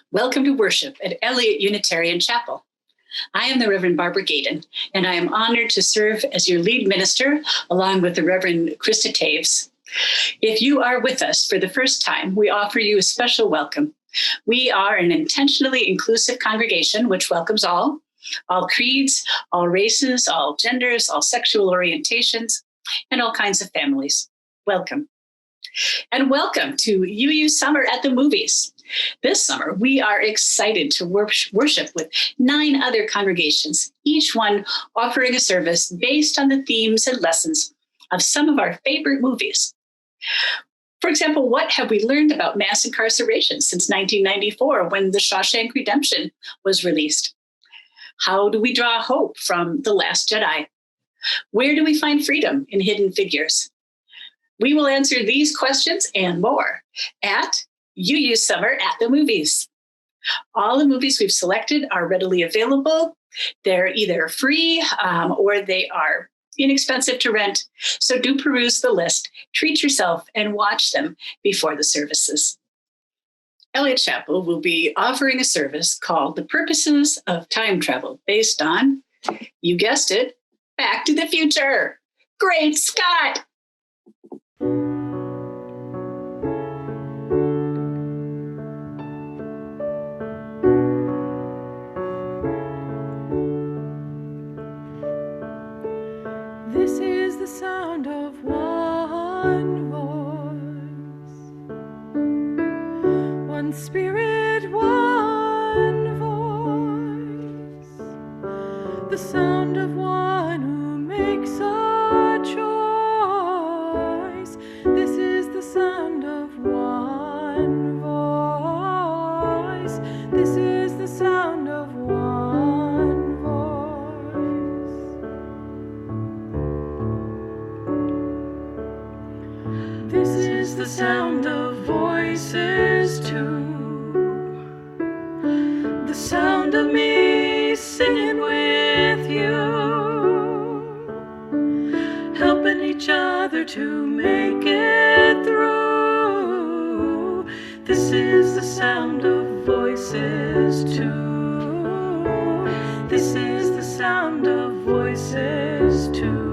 Welcome to worship at Eliot Unitarian Chapel. I am the Reverend Barbara Gadon, and I am honored to serve as your lead minister, along with the Reverend Krista Taves. If you are with us for the first time, we offer you a special welcome. We are an intentionally inclusive congregation which welcomes all creeds, all races, all genders, all sexual orientations, and all kinds of families. Welcome. And welcome to UU Summer at the Movies. This summer, we are excited to worship with 9 other congregations, each one offering a service based on the themes and lessons of some of our favorite movies. For example, what have we learned about mass incarceration since 1994 when The Shawshank Redemption was released? How do we draw hope from The Last Jedi? Where do we find freedom in Hidden Figures? We will answer these questions and more at UU Summer at the Movies. All the movies we've selected are readily available. They're either free or they are inexpensive to rent. So do peruse the list, treat yourself, and watch them before the services. Eliot Chapel will be offering a service called The Purposes of Time Travel, based on, you guessed it, Back to the Future. Great Scott! This is the sound of one voice, one spirit, one voice, the sound of one who makes a choice. This is the sound of one voice. This is the sound of one voice. This is the sound of voices too. The sound of me singing with you, helping each other to make it through. This is the sound of voices too. This is the sound of voices too.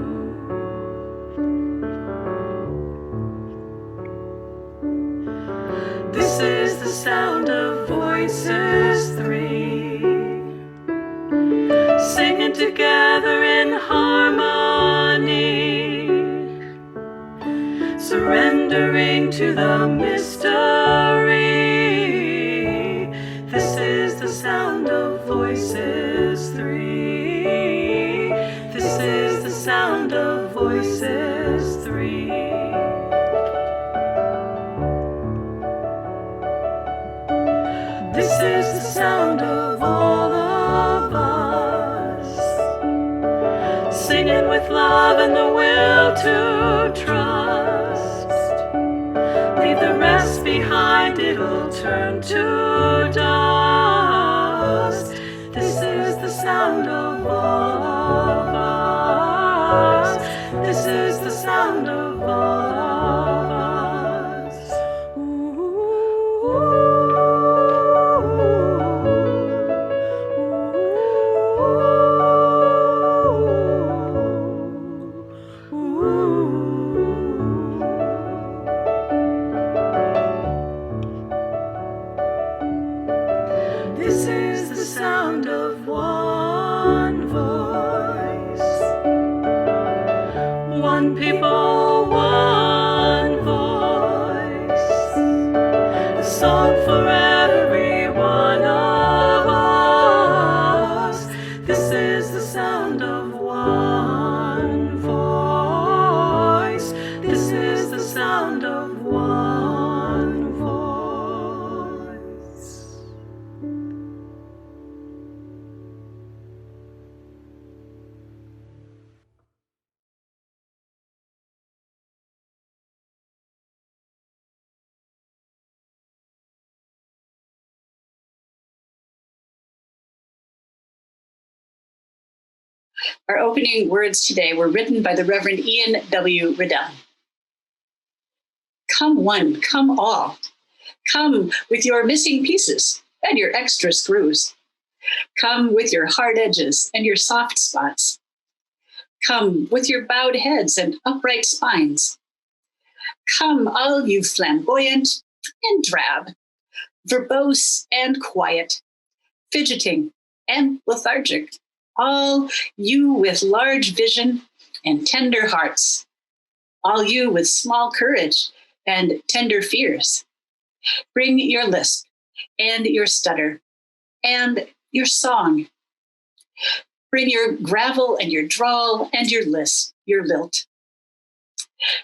This is the sound of voices 3, singing together in harmony, surrendering to the mystery. This is the sound of voices 3. This is the sound of voices 3. This is the sound of all of us, singing with love and the will to trust. Leave the rest behind, it'll turn to dust. This is the sound of all of us. This is the sound of all of us. Ooh. This is the sound of one voice, one people, one voice, a song for every one of us. This is the sound of one voice. This is the sound of one voice. Our opening words today were written by the Reverend Ian W. Riddell. Come one, come all. Come with your missing pieces. and your extra screws. Come with your hard edges and your soft spots. Come with your bowed heads and upright spines. Come, all you flamboyant and drab, verbose and quiet, fidgeting and lethargic, all you with large vision and tender hearts, all you with small courage and tender fears. Bring your lisp and your stutter and your song. Bring your gravel and your drawl and your lisp, your lilt.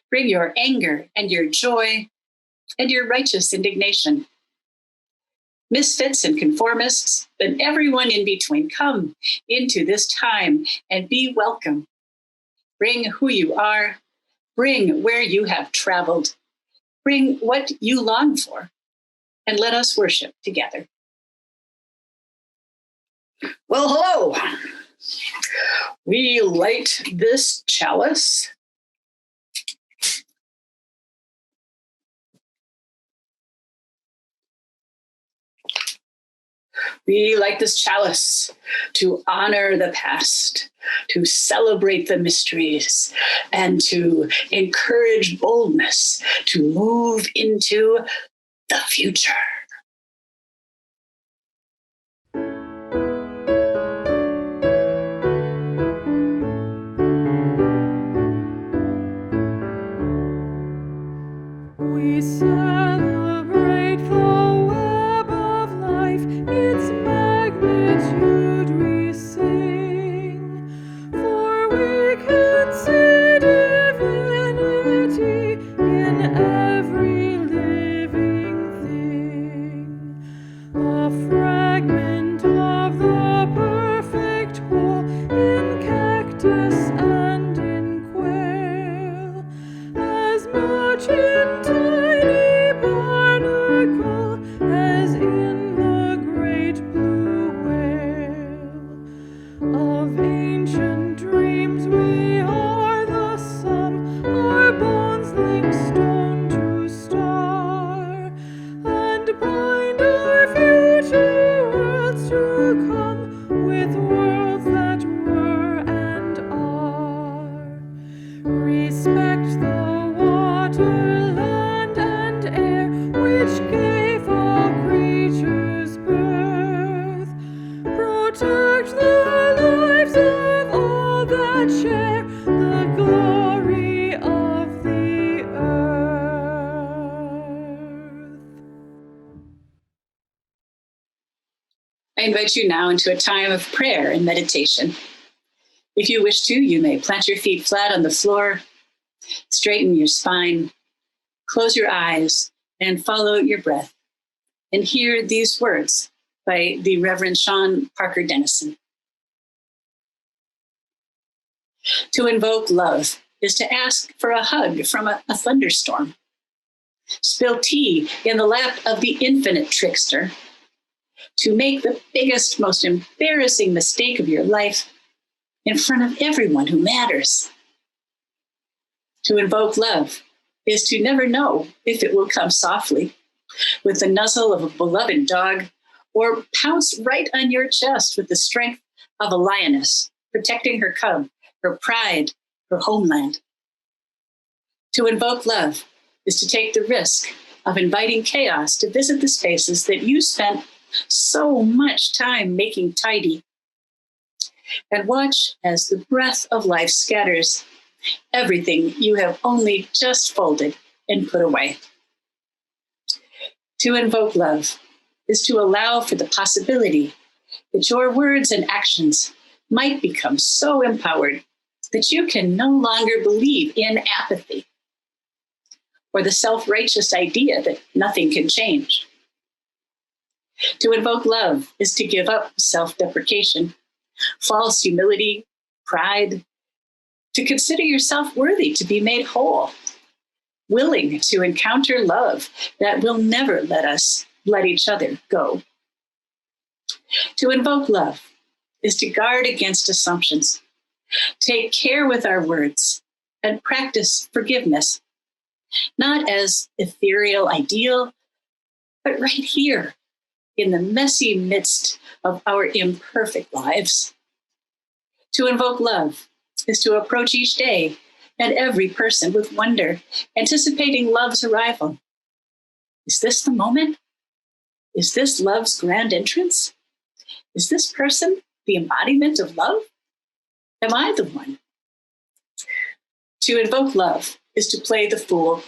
Bring your anger and your joy and your righteous indignation. Misfits and conformists, and everyone in between, come into this time and be welcome. Bring who you are, bring where you have traveled, bring what you long for, and let us worship together. Well, hello. We light this chalice. We light this chalice to honor the past, to celebrate the mysteries, and to encourage boldness to move into the future. We celebrate the web of life, its magnitude we sing, for we can see divinity in every living thing. A fragment of the perfect whole in cactus and in quail, as much in tiny barnacle as in the great blue whale. Of ancient dreams we are the sum, our bones link stone to star, and bind our future worlds to come with worlds that were and are. Respect the water, land, and air which gave all creatures birth. Protect the lives of all that share the glory of the earth. I invite you now into a time of prayer and meditation. If you wish to, you may plant your feet flat on the floor, straighten your spine, close your eyes, and follow your breath, and hear these words by the Reverend Sean Parker Dennison. To invoke love is to ask for a hug from a thunderstorm. Spill tea in the lap of the infinite trickster. To make the biggest, most embarrassing mistake of your life in front of everyone who matters. To invoke love is to never know if it will come softly with the nuzzle of a beloved dog or pounce right on your chest with the strength of a lioness, protecting her cub, her pride, her homeland. To invoke love is to take the risk of inviting chaos to visit the spaces that you spent so much time making tidy, and watch as the breath of life scatters everything you have only just folded and put away. To invoke love is to allow for the possibility that your words and actions might become so empowered that you can no longer believe in apathy or the self-righteous idea that nothing can change. To invoke love is to give up self-deprecation, false humility, pride, to consider yourself worthy to be made whole, willing to encounter love that will never let each other go. To invoke love is to guard against assumptions, take care with our words, and practice forgiveness, not as ethereal ideal, but right here in the messy midst of our imperfect lives. To invoke love is to approach each day and every person with wonder, anticipating love's arrival. Is this the moment? Is this love's grand entrance? Is this person the embodiment of love? Am I the one? To invoke love is to play the fool,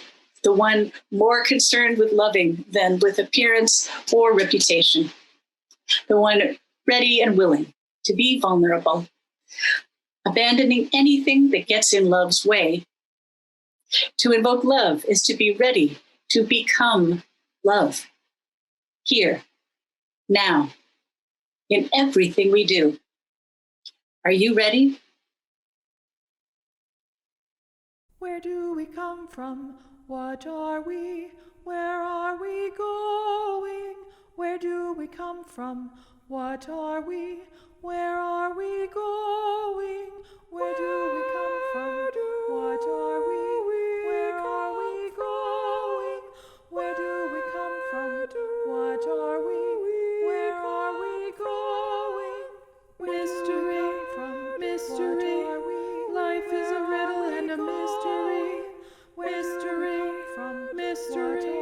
the one more concerned with loving than with appearance or reputation, the one ready and willing to be vulnerable, abandoning anything that gets in love's way. To invoke love is to be ready to become love, here, now, in everything we do. Are you ready? Where do we come from? What are we? Where are we going? Where do we come from? What are we? Where are we going? Where do we come from? What are we? Where are we going? Where do we come from? What are we? Where are we going? Mystery from mystery. Life is a riddle and a mystery. Mystery from mystery.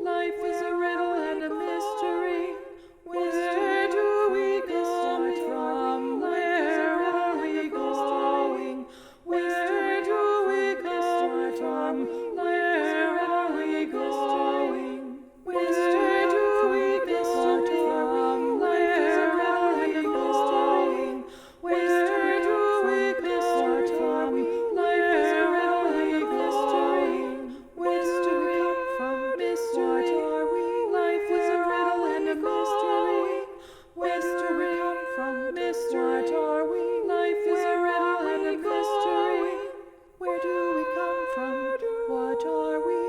Life is a riddle and a mystery. Where do we come from? Where are we going? Where do we come from? Where are we going? Where do we come from? Where are we going? Where do we come from? Life is a riddle and a mystery. Where do we come from? Mystery. Life is a riddle and a mystery. Where do we come from? Mystery. What are we? Life is a riddle and a mystery. Where do we come from? What are we?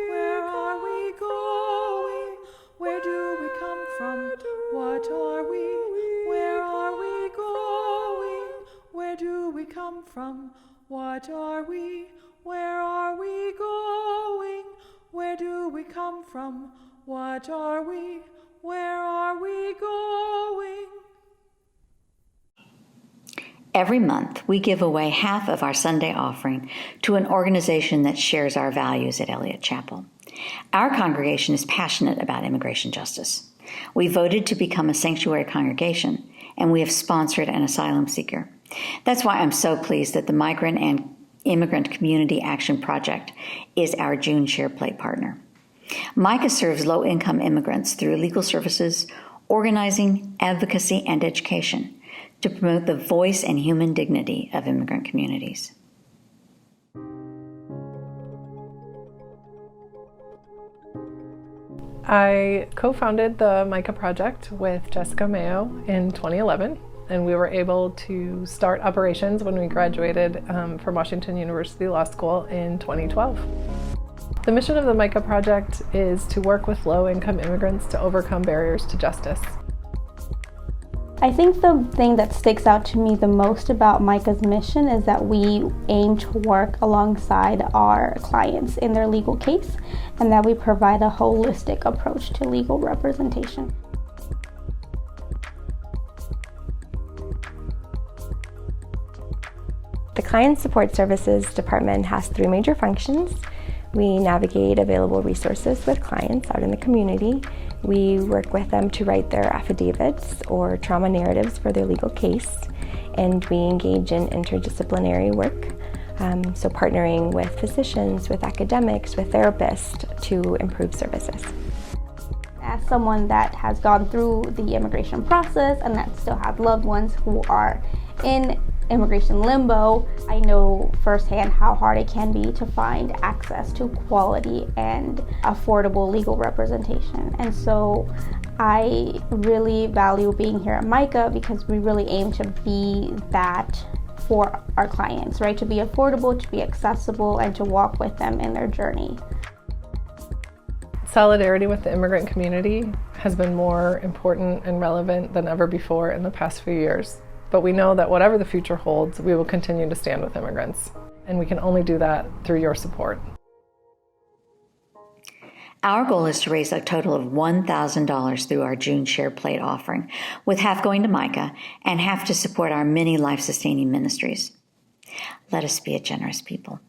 Where are we going? Where do we come from? What are we? Where are we going? Where do we come from? What are we? Where are we going? Where do we come from? What are we? Where are we going? Every month, we give away half of our Sunday offering to an organization that shares our values at Eliot Chapel. Our congregation is passionate about immigration justice. We voted to become a sanctuary congregation, and we have sponsored an asylum seeker. That's why I'm so pleased that the Migrant and Immigrant Community Action Project is our June Share Play partner. MICA serves low-income immigrants through legal services, organizing, advocacy, and education to promote the voice and human dignity of immigrant communities. I co-founded the MICA project with Jessica Mayo in 2011, and we were able to start operations when we graduated from Washington University Law School in 2012. The mission of the MICA project is to work with low-income immigrants to overcome barriers to justice. I think the thing that sticks out to me the most about MICA's mission is that we aim to work alongside our clients in their legal case, and that we provide a holistic approach to legal representation. The Client Support Services Department has 3 major functions. We navigate available resources with clients out in the community. We work with them to write their affidavits or trauma narratives for their legal case, and we engage in interdisciplinary work, so partnering with physicians, with academics, with therapists to improve services. As someone that has gone through the immigration process and that still has loved ones who are in immigration limbo, I know firsthand how hard it can be to find access to quality and affordable legal representation. And so I really value being here at MICA because we really aim to be that for our clients, right? To be affordable, to be accessible, and to walk with them in their journey. Solidarity with the immigrant community has been more important and relevant than ever before in the past few years. But we know that whatever the future holds, we will continue to stand with immigrants. And we can only do that through your support. Our goal is to raise a total of $1,000 through our June Share Plate offering, with half going to Micah and half to support our many life-sustaining ministries. Let us be a generous people.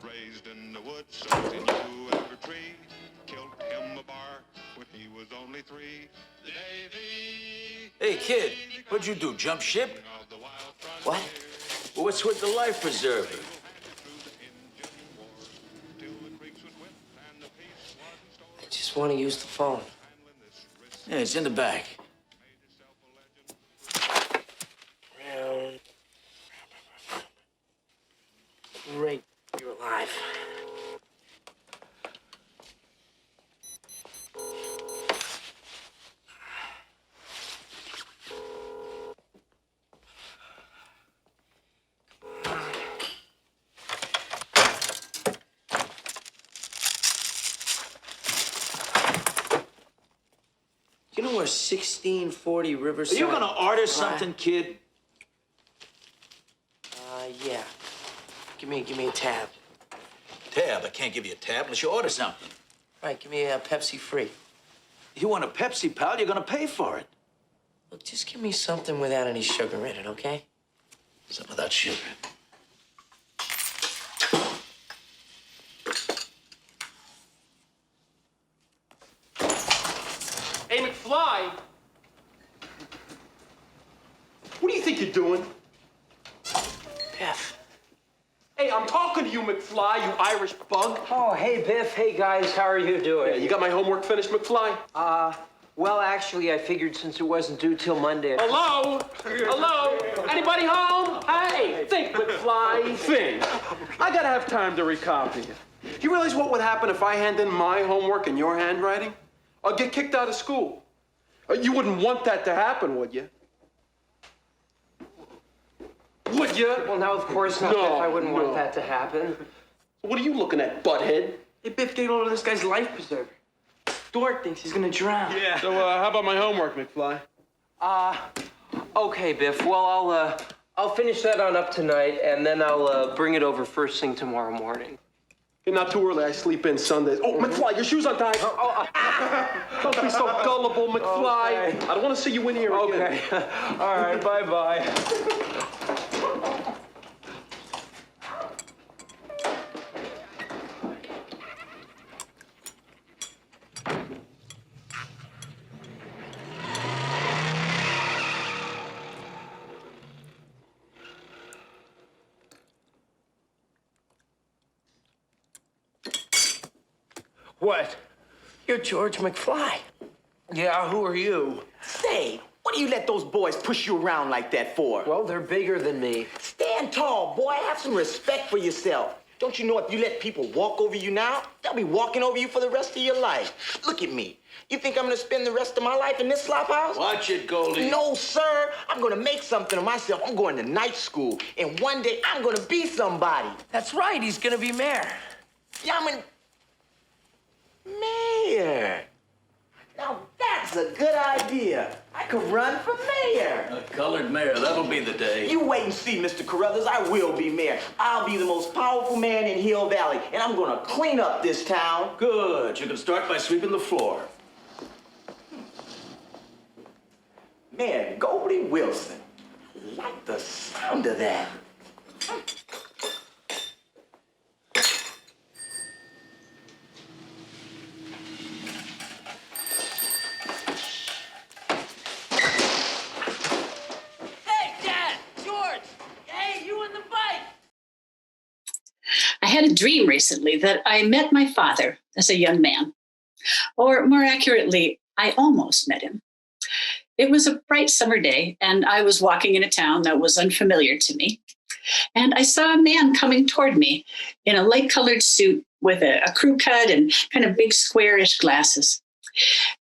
Raised in the woods, something you every tree. Killed him a bar when he was only 3. Davy. Hey, kid, what'd you do, jump ship? What? Well, what's with the life preserver? I just want to use the phone. Yeah, it's in the back. Round. Great, you're alive. You know where 1640 Riverside... Are you gonna order something, kid? Yeah. Give me a tab. Tab? I can't give you a tab unless you order something. All right, give me a Pepsi free. You want a Pepsi, pal? You're gonna pay for it. Look, just give me something without any sugar in it, okay? Something without sugar. Hey, McFly! What do you think you're doing? Biff. Hey, I'm talking to you, McFly, you Irish bug. Oh, hey, Biff. Hey, guys. How are you doing? Yeah, you got my homework finished, McFly? Well, actually, I figured since it wasn't due till Monday... Hello? Hello? Anybody home? Hey, think, McFly, think. I gotta have time to recopy it. You realize what would happen if I hand in my homework in your handwriting? I'd get kicked out of school. You wouldn't want that to happen, would you? Would you? Well, now, of course not, No, Biff. I wouldn't want no. that to happen. What are you looking at, butthead? Hey, Biff, get hold of this guy's life preserver. Stewart thinks he's gonna drown. Yeah. So, how about my homework, McFly? Okay, Biff. Well, I'll finish that on up tonight, and then I'll bring it over first thing tomorrow morning. Hey, not too early. I sleep in Sundays. Oh, McFly, your shoes untied. Don't be so gullible, McFly. Okay. I don't want to see you in here again. Okay. All right. Bye-bye. What? You're George McFly. Yeah, who are you? Say, what do you let those boys push you around like that for? Well, they're bigger than me. Stand tall, boy. Have some respect for yourself. Don't you know if you let people walk over you now, they'll be walking over you for the rest of your life. Look at me. You think I'm gonna spend the rest of my life in this slop house? Watch it, Goldie. No, sir. I'm gonna make something of myself. I'm going to night school, and one day I'm gonna be somebody. That's right, he's gonna be mayor. Yeah, I'm mayor. Now that's a good idea. I could run for mayor. A colored mayor, that'll be the day. You wait and see, Mr. Carruthers. I will be mayor. I'll be the most powerful man in Hill Valley, and I'm gonna clean up this town. Good. You can start by sweeping the floor. Mayor Goldie Wilson. I like the sound of that. I had a dream recently that I met my father as a young man, or more accurately, I almost met him. It was a bright summer day, and I was walking in a town that was unfamiliar to me. And I saw a man coming toward me in a light-colored suit with a crew cut and kind of big squarish glasses.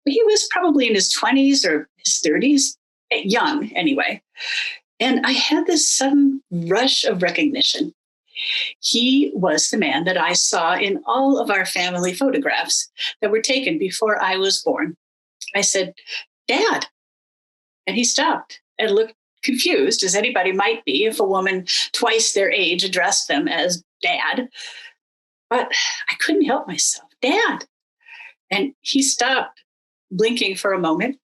He was probably in his 20s or his 30s, young anyway. And I had this sudden rush of recognition. He was the man that I saw in all of our family photographs that were taken before I was born. I said, "Dad." And he stopped and looked confused, as anybody might be if a woman twice their age addressed them as Dad. But I couldn't help myself. "Dad." And he stopped, blinking for a moment.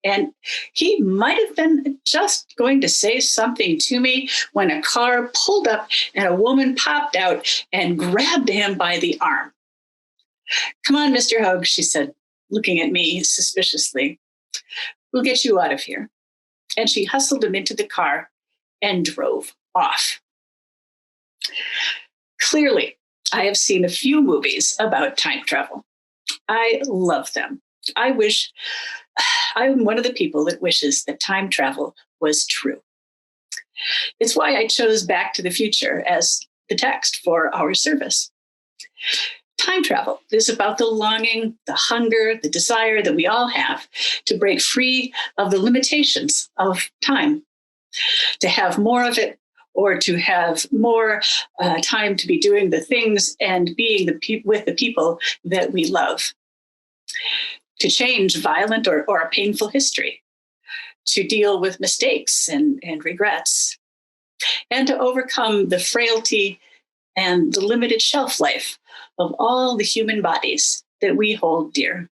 And he might have been just going to say something to me when a car pulled up and a woman popped out and grabbed him by the arm. "Come on, Mr. Hogue," she said, looking at me suspiciously. "We'll get you out of here." And she hustled him into the car and drove off. Clearly, I have seen a few movies about time travel. I love them. I'm one of the people that wishes that time travel was true. It's why I chose Back to the Future as the text for our service. Time travel is about the longing, the hunger, the desire that we all have to break free of the limitations of time, to have more of it, or to have more time to be doing the things and being with the people that we love. To change violent or a painful history, to deal with mistakes and regrets, and to overcome the frailty and the limited shelf life of all the human bodies that we hold dear.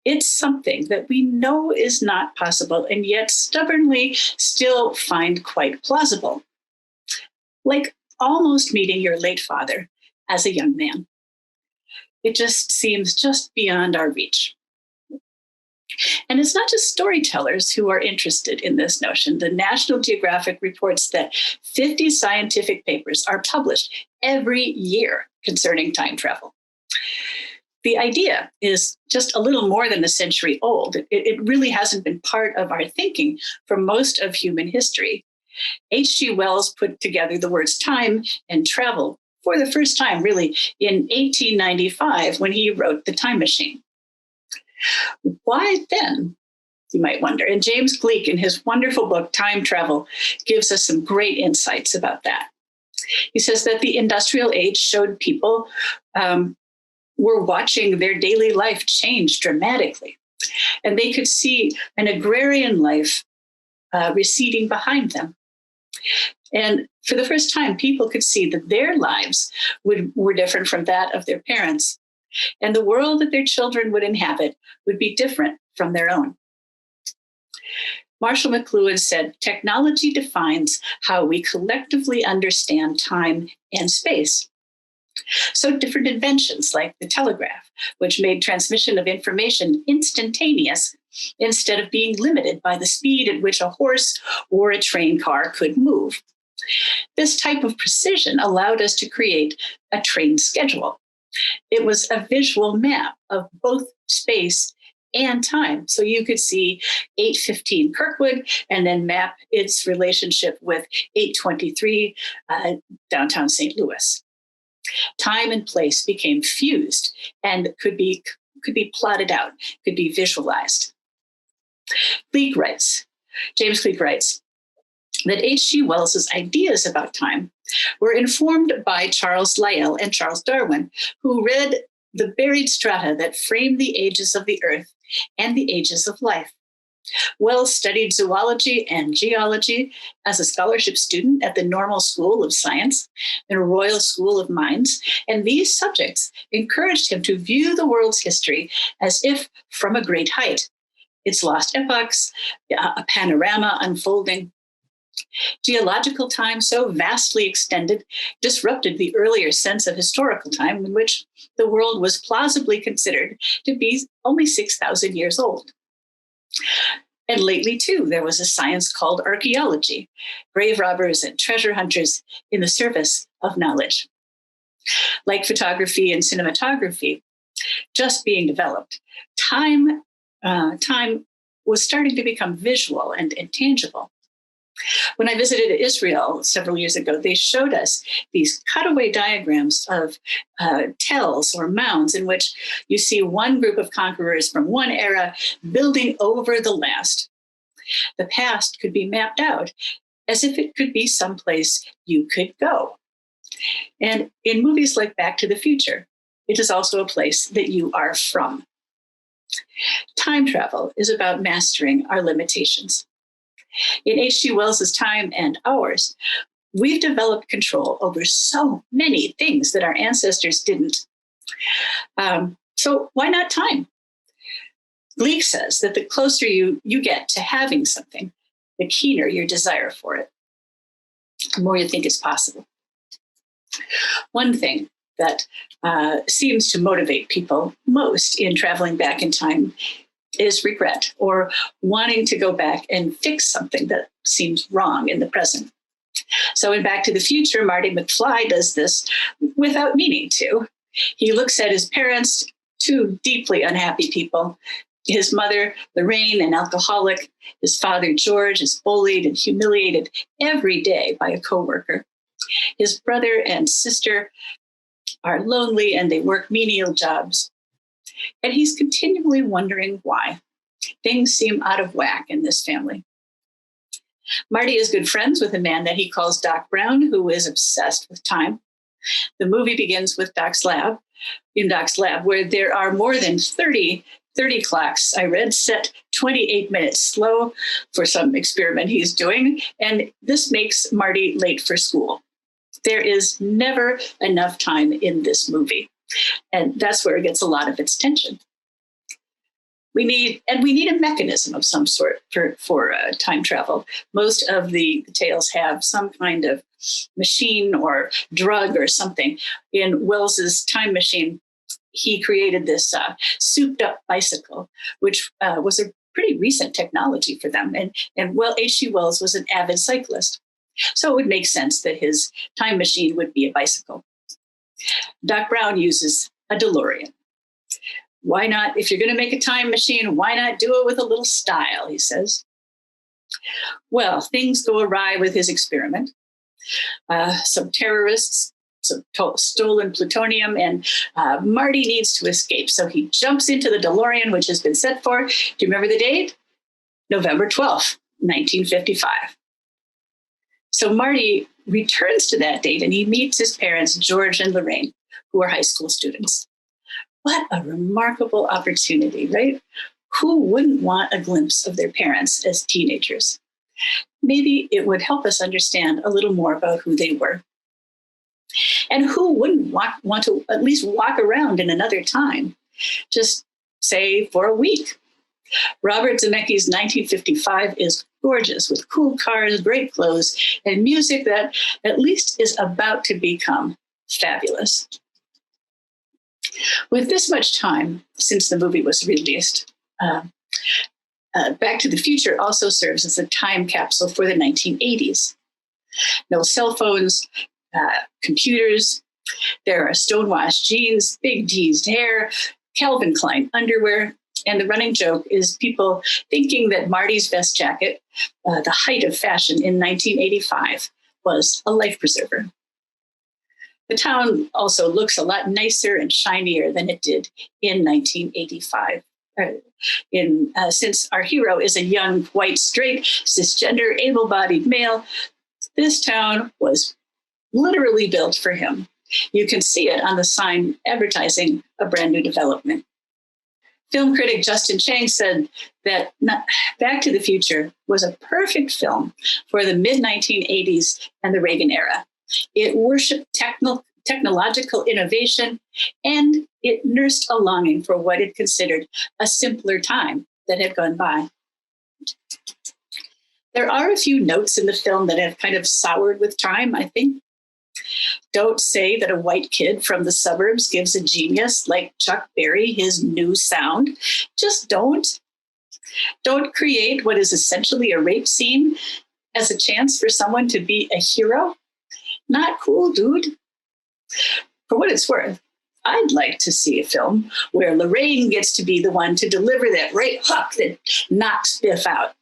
It's something that we know is not possible and yet stubbornly still find quite plausible. Like almost meeting your late father as a young man. It just seems just beyond our reach. And it's not just storytellers who are interested in this notion. The National Geographic reports that 50 scientific papers are published every year concerning time travel. The idea is just a little more than a century old. It really hasn't been part of our thinking for most of human history. H.G. Wells put together the words time and travel for the first time, really, in 1895 when he wrote The Time Machine. Why then, you might wonder? And James Gleick, in his wonderful book, Time Travel, gives us some great insights about that. He says that the industrial age showed people were watching their daily life change dramatically. And they could see an agrarian life receding behind them. And for the first time, people could see that their lives were different from that of their parents. And the world that their children would inhabit would be different from their own. Marshall McLuhan said, "Technology defines how we collectively understand time and space." So different inventions like the telegraph, which made transmission of information instantaneous instead of being limited by the speed at which a horse or a train car could move. This type of precision allowed us to create a train schedule. It was a visual map of both space and time. So you could see 815 Kirkwood and then map its relationship with 823 downtown St. Louis. Time and place became fused and could be plotted out, could be visualized. James Cleek writes that H.G. Wells's ideas about time were informed by Charles Lyell and Charles Darwin, who read the buried strata that frame the ages of the earth and the ages of life. Wells studied zoology and geology as a scholarship student at the Normal School of Science and Royal School of Mines, and these subjects encouraged him to view the world's history as if from a great height, its lost epochs, a panorama unfolding. Geological time, so vastly extended, disrupted the earlier sense of historical time in which the world was plausibly considered to be only 6,000 years old. And lately, too, there was a science called archaeology, grave robbers and treasure hunters in the service of knowledge. Like photography and cinematography, just being developed, time was starting to become visual and intangible. When I visited Israel several years ago, they showed us these cutaway diagrams of tells or mounds in which you see one group of conquerors from one era building over the last. The past could be mapped out as if it could be someplace you could go. And in movies like Back to the Future, it is also a place that you are from. Time travel is about mastering our limitations. In H.G. Wells's time and ours, we've developed control over so many things that our ancestors didn't. So why not time? Gleek says that the closer you get to having something, the keener your desire for it, the more you think it's possible. One thing that seems to motivate people most in traveling back in time is regret, or wanting to go back and fix something that seems wrong in the present. So in Back to the Future, Marty McFly does this without meaning to. He looks at his parents, two deeply unhappy people. His mother, Lorraine, an alcoholic. His father, George, is bullied and humiliated every day by a coworker. His brother and sister are lonely and they work menial jobs. And he's continually wondering why. Things seem out of whack in this family. Marty is good friends with a man that he calls Doc Brown, who is obsessed with time. The movie begins with Doc's lab, where there are more than 30 clocks, I read, set 28 minutes slow for some experiment he's doing. And this makes Marty late for school. There is never enough time in this movie. And that's where it gets a lot of its tension. We need a mechanism of some sort for time travel. Most of the tales have some kind of machine or drug or something. In Wells's time machine, he created this souped up bicycle, which was a pretty recent technology for them. And H.G. Wells was an avid cyclist. So it would make sense that his time machine would be a bicycle. Doc Brown uses a DeLorean. Why not, if you're going to make a time machine, why not do it with a little style, he says. Well, things go awry with his experiment. Some terrorists, some stolen plutonium, and Marty needs to escape. So he jumps into the DeLorean, which has been set for, do you remember the date? November 12th, 1955. So Marty returns to that date and he meets his parents, George and Lorraine, who are high school students. What a remarkable opportunity, right? Who wouldn't want a glimpse of their parents as teenagers? Maybe it would help us understand a little more about who they were. And who wouldn't want to at least walk around in another time, just say for a week? Robert Zemeckis' 1955 is gorgeous, with cool cars, great clothes, and music that at least is about to become fabulous. With this much time since the movie was released, Back to the Future also serves as a time capsule for the 1980s. No cell phones, computers. There are stonewashed jeans, big teased hair, Calvin Klein underwear, And the running joke is people thinking that Marty's vest jacket, the height of fashion in 1985, was a life preserver. The town also looks a lot nicer and shinier than it did in 1985. Since our hero is a young, white, straight, cisgender, able-bodied male, this town was literally built for him. You can see it on the sign advertising a brand new development. Film critic Justin Chang said that Back to the Future was a perfect film for the mid-1980s and the Reagan era. It worshiped technological innovation, and it nursed a longing for what it considered a simpler time that had gone by. There are a few notes in the film that have kind of soured with time, I think. Don't say that a white kid from the suburbs gives a genius like Chuck Berry his new sound. Just don't. Don't create what is essentially a rape scene as a chance for someone to be a hero. Not cool, dude. For what it's worth, I'd like to see a film where Lorraine gets to be the one to deliver that right hook that knocks Biff out.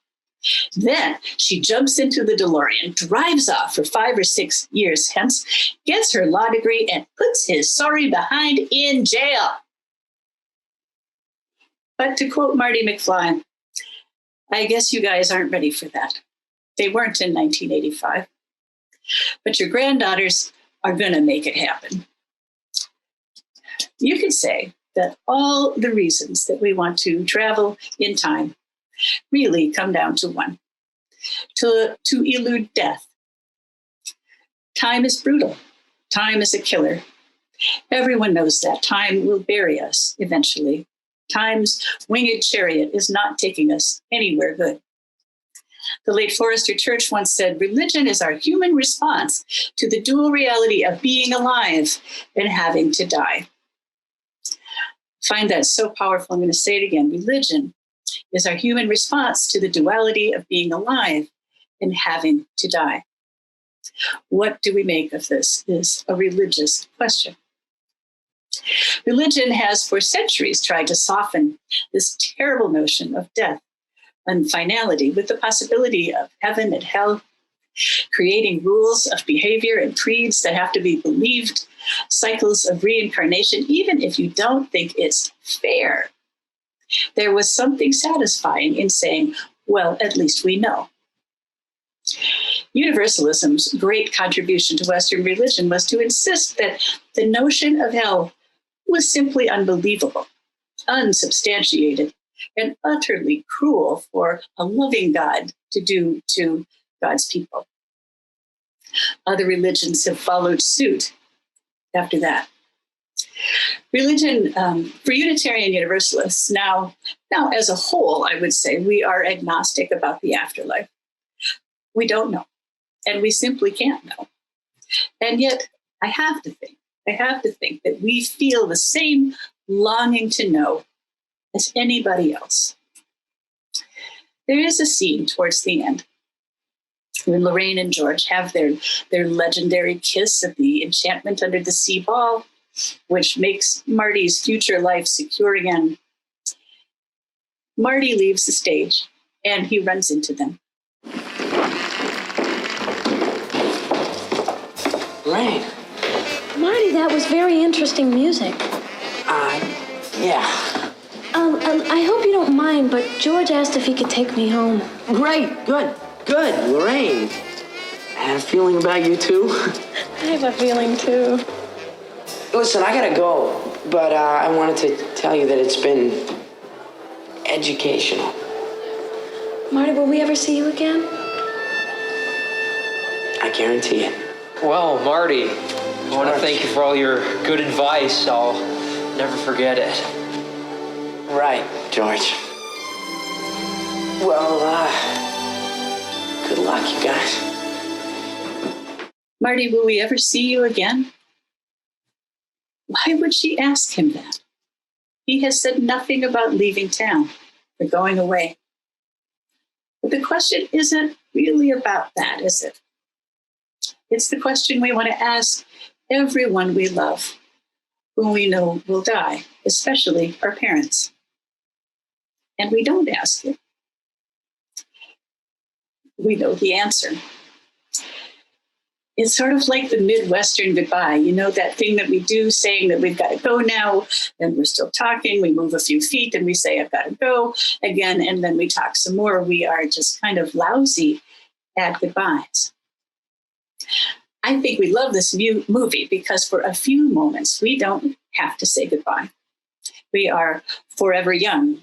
Then she jumps into the DeLorean, drives off for 5 or 6 years hence, gets her law degree, and puts his sorry behind in jail. But to quote Marty McFly, I guess you guys aren't ready for that. They weren't in 1985. But your granddaughters are going to make it happen. You could say that all the reasons that we want to travel in time really come down to one, to elude death. Time is brutal. Time is a killer. Everyone knows that. Time will bury us eventually. Time's winged chariot is not taking us anywhere good. The late Forrester Church once said, religion is our human response to the dual reality of being alive and having to die. I find that so powerful. I'm going to say it again. Religion is our human response to the duality of being alive and having to die. What do we make of this is a religious question. Religion has for centuries tried to soften this terrible notion of death and finality with the possibility of heaven and hell, creating rules of behavior and creeds that have to be believed, cycles of reincarnation, even if you don't think it's fair. There was something satisfying in saying, well, at least we know. Universalism's great contribution to Western religion was to insist that the notion of hell was simply unbelievable, unsubstantiated, and utterly cruel for a loving God to do to God's people. Other religions have followed suit after that. Religion, for Unitarian Universalists, now as a whole, I would say we are agnostic about the afterlife. We don't know, and we simply can't know. And yet, I have to think that we feel the same longing to know as anybody else. There is a scene towards the end when Lorraine and George have their legendary kiss at the enchantment under the sea ball, which makes Marty's future life secure again. Marty leaves the stage and he runs into them. Lorraine. Marty, that was very interesting music. Yeah. I hope you don't mind, but George asked if he could take me home. Great. Good. Lorraine. I had a feeling about you, too. I have a feeling, too. Listen, I gotta go, but I wanted to tell you that it's been educational. Marty, will we ever see you again? I guarantee it. Well, Marty, I want to thank you for all your good advice. I'll never forget it. Right, George. Well, good luck, you guys. Marty, will we ever see you again? Why would she ask him that? He has said nothing about leaving town or going away. But the question isn't really about that, is it? It's the question we want to ask everyone we love, whom we know will die, especially our parents. and we don't ask it, we know the answer. It's sort of like the Midwestern goodbye, you know, that thing that we do saying that we've got to go now, and we're still talking. We move a few feet and we say, I've got to go again, and then we talk some more. We are just kind of lousy at goodbyes. I think we love this movie because for a few moments, we don't have to say goodbye. We are forever young,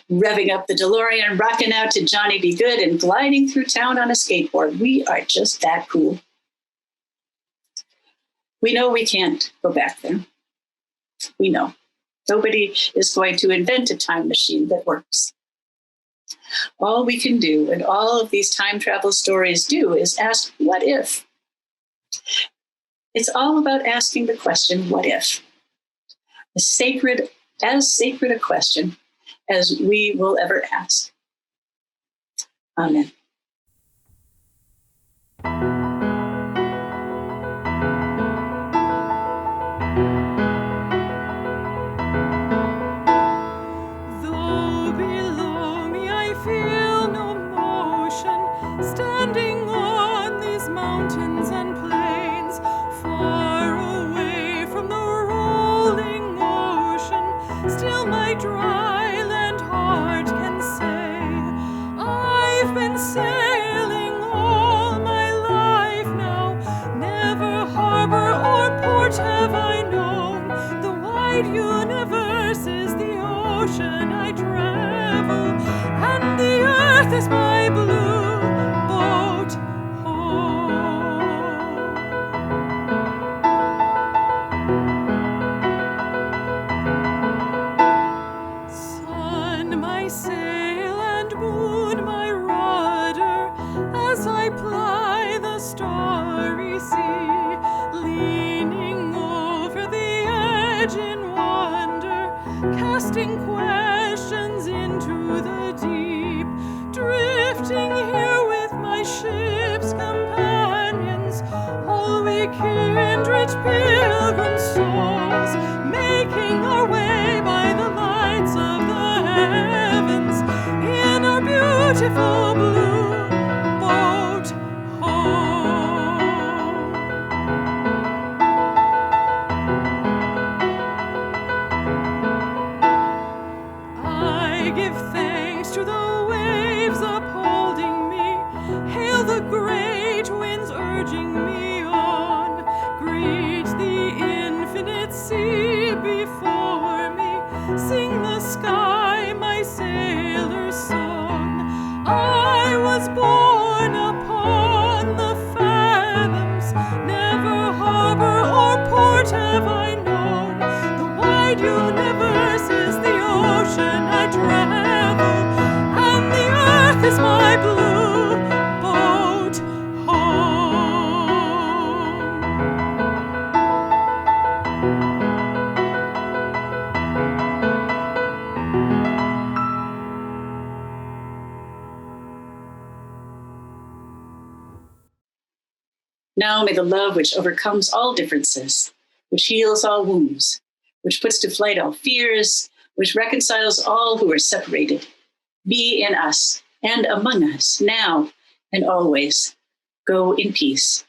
revving up the DeLorean, rocking out to Johnny Be Good, and gliding through town on a skateboard. We are just that cool. We know we can't go back there. We know. Nobody is going to invent a time machine that works. All we can do, and all of these time travel stories do, is ask, what if? It's all about asking the question, what if? As sacred a question as we will ever ask. Amen. Though below me I feel no motion, standing on these mountains and plains, far away from the rolling ocean, still my dry land heart can say, I've been sailing all my life now, never harbor or port have I known, the wide universe is the ocean I travel, and the earth is my blue boat home. Sun, my sail, and moon, my rudder, as I ply the starry sea, leaning over the edge in wonder, casting questions into the deep, drifting here with my ship's companions, all we kindred pilgrim souls, making our way by the lights of the heavens in our beautiful blue boat home. I give thanks to the waves upholding me, hail the great winds urging me on, greet the infinite sea before me, sing the sky my sailor's song. I was born upon the fathoms, never harbor or port have I known, the wide universe is the ocean I travel, and the earth is my blue boat home. Now may the love which overcomes all differences, which heals all wounds, which puts to flight all fears, which reconciles all who are separated, be in us and among us now and always. Go in peace.